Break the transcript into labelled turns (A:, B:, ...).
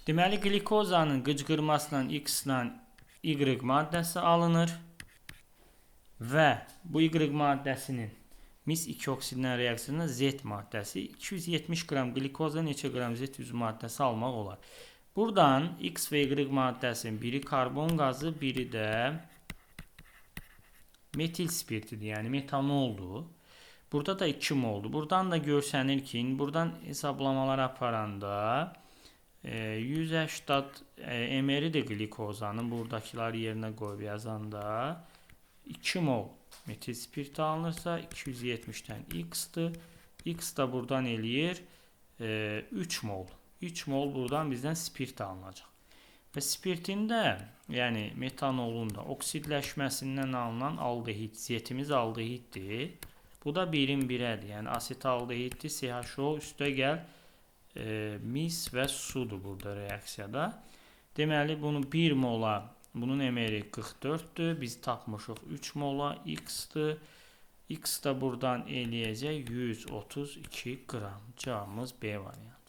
A: Deməli, glikozanın qıcqırmasından X-la Y maddəsi alınır və bu Y maddəsinin mis-2 oksidlə reaksiyasında Z maddəsi 270 qram glikoza neçə qram Z üzv maddəsi almaq olar. Buradan X və Y maddəsinin biri karbon qazı, biri də metil spirtidir, yəni metanoldur. Burada da 2 moldur. Buradan da görsənir ki, buradan hesablamalar aparanda 180 ml-dir glikozanın, buradakiləri yerinə qoyub yazanda 2 mol metil spirt alınırsa 270-dən X-dir. X da buradan eləyir 3 mol. 3 mol buradan bizdən spirt alınacaq. Və spirtin də, yəni metanolun da oksidləşməsindən alınan aldehid, Z-imiz aldehiddir. Bu da 1-in 1-ədir, yəni asetaldehiddir, CHO üstə gəl mis və sudur burada reaksiyada. Deməli, bunu 1 mola, bunun emeri 44'dür. Biz tapmışıq 3 mola X-dır. X da buradan eləyəcək 132 qram. Cavabımız B variantı.